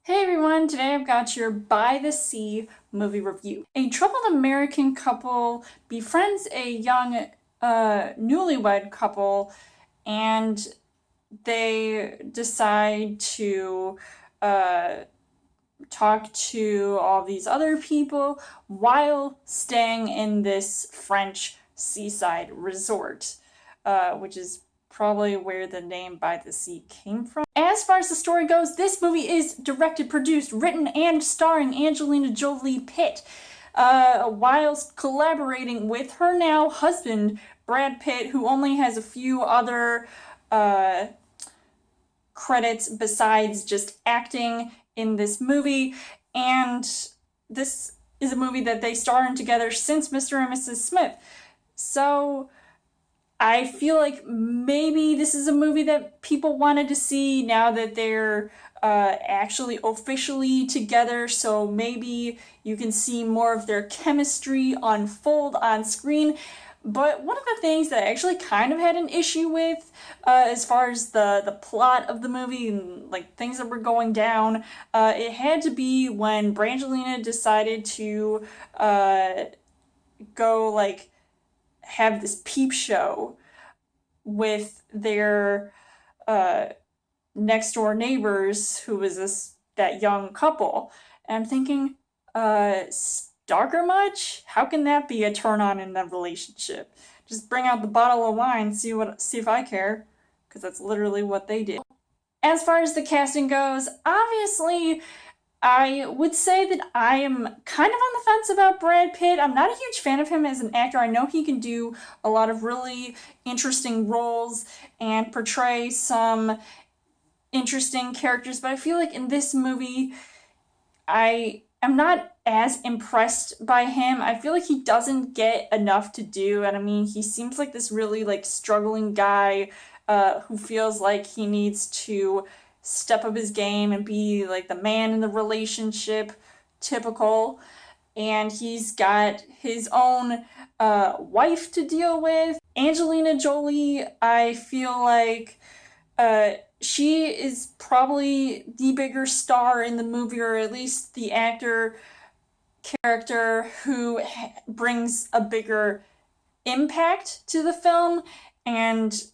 Hey everyone, today I've got your By the Sea movie review. A troubled American couple befriends a young newlywed couple and they decide to uh, talk to all these other people while staying in this French seaside resort, which is probably where the name By the Sea came from. As far as the story goes, this movie is directed, produced, written, and starring Angelina Jolie Pitt, whilst collaborating with her now husband, Brad Pitt, who only has a few other credits besides just acting in this movie. And this is a movie that they star in together since Mr. and Mrs. Smith. So I feel like maybe this is a movie that people wanted to see now that they're actually officially together, so maybe you can see more of their chemistry unfold on screen. But one of the things that I actually kind of had an issue with, as far as the plot of the movie and like things that were going down, it had to be when Brangelina decided to go like have this peep show with their next door neighbors, who was that young couple. And I'm thinking, stalker much? How can that be a turn on in the relationship? Just bring out the bottle of wine, see if I care, because that's literally what they did. As far as the casting goes, obviously I would say that I am kind of on the fence about Brad Pitt. I'm not a huge fan of him as an actor. I know he can do a lot of really interesting roles and portray some interesting characters, but I feel like in this movie, I am not as impressed by him. I feel like he doesn't get enough to do, and I mean, he seems like this really like struggling guy who feels like he needs to step up his game and be like the man in the relationship, typical. And he's got his own wife to deal with. Angelina Jolie, I feel like she is probably the bigger star in the movie, or at least the actor character who brings a bigger impact to the film. And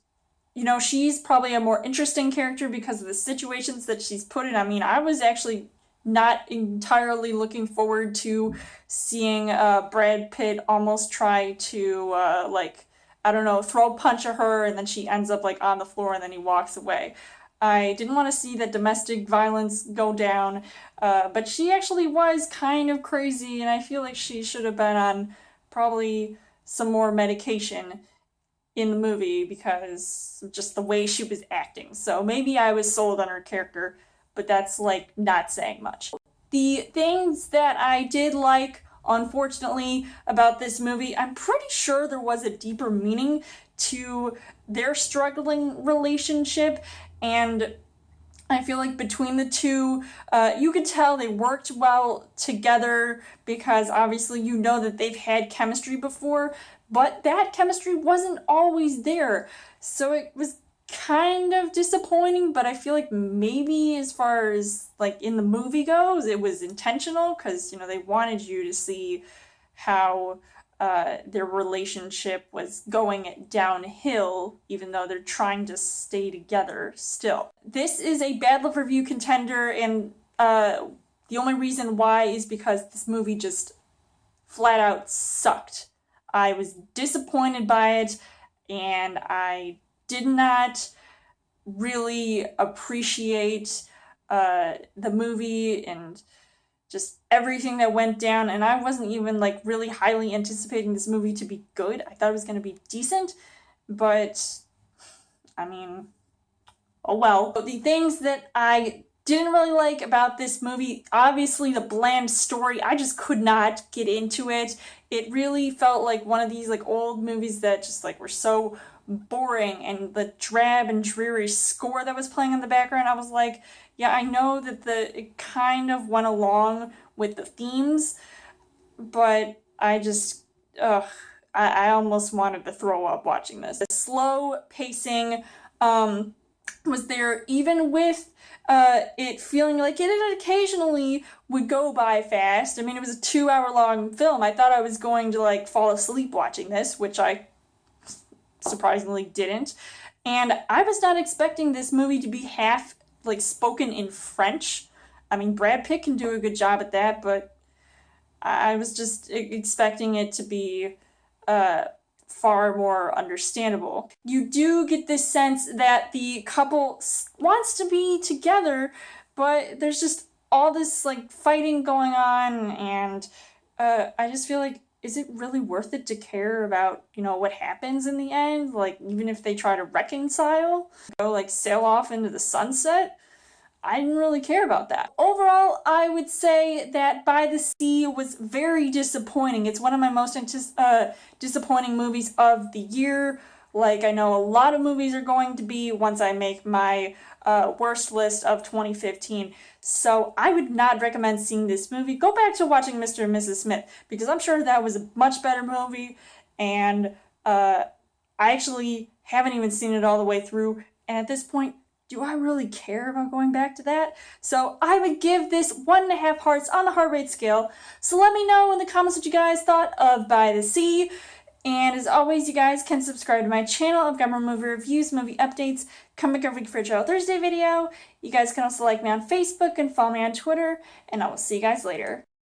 you know, she's probably a more interesting character because of the situations that she's put in. I mean, I was actually not entirely looking forward to seeing Brad Pitt almost try to, like, I don't know, throw a punch at her and then she ends up, like, on the floor and then he walks away. I didn't want to see that domestic violence go down, but she actually was kind of crazy, and I feel like she should have been on probably some more medication in the movie because of just the way she was acting. So maybe I was sold on her character, but that's like not saying much. The things that I did like, unfortunately, about this movie, I'm pretty sure there was a deeper meaning to their struggling relationship, and I feel like between the two, you could tell they worked well together because obviously you know that they've had chemistry before, but that chemistry wasn't always there. So it was kind of disappointing, but I feel like maybe as far as like in the movie goes, it was intentional because, you know, they wanted you to see how their relationship was going downhill, even though they're trying to stay together still. This is a bad love review contender, and the only reason why is because this movie just flat out sucked. I was disappointed by it, and I did not really appreciate the movie and just everything that went down, and I wasn't even like really highly anticipating this movie to be good. I thought it was going to be decent, but I mean, oh well. The things that I didn't really like about this movie, obviously the bland story, I just could not get into it. It really felt like one of these like old movies that just like were so boring, and the drab and dreary score that was playing in the background, I was like, yeah, I know that it kind of went along with the themes, but I just, I almost wanted to throw up watching this. The slow pacing, was there, even with it feeling like it occasionally would go by fast. I mean, it was a 2 hour long film. I thought I was going to like fall asleep watching this, which I surprisingly didn't. And I was not expecting this movie to be half like spoken in French. I mean, Brad Pitt can do a good job at that, but I was just expecting it to be far more understandable. You do get this sense that the couple wants to be together, but there's just all this like fighting going on, and I just feel like, is it really worth it to care about, what happens in the end? Like, even if they try to reconcile, go like sail off into the sunset? I didn't really care about that. Overall, I would say that By the Sea was very disappointing. It's one of my most disappointing movies of the year. Like, I know a lot of movies are going to be once I make my worst list of 2015. So I would not recommend seeing this movie. Go back to watching Mr. and Mrs. Smith, because I'm sure that was a much better movie, and I actually haven't even seen it all the way through, and at this point, do I really care about going back to that? So I would give this 1.5 hearts on the heart rate scale. So let me know in the comments what you guys thought of By the Sea. And as always, you guys can subscribe to my channel. I've got more movie reviews, movie updates coming every week for a Trial Thursday video. You guys can also like me on Facebook and follow me on Twitter. And I will see you guys later.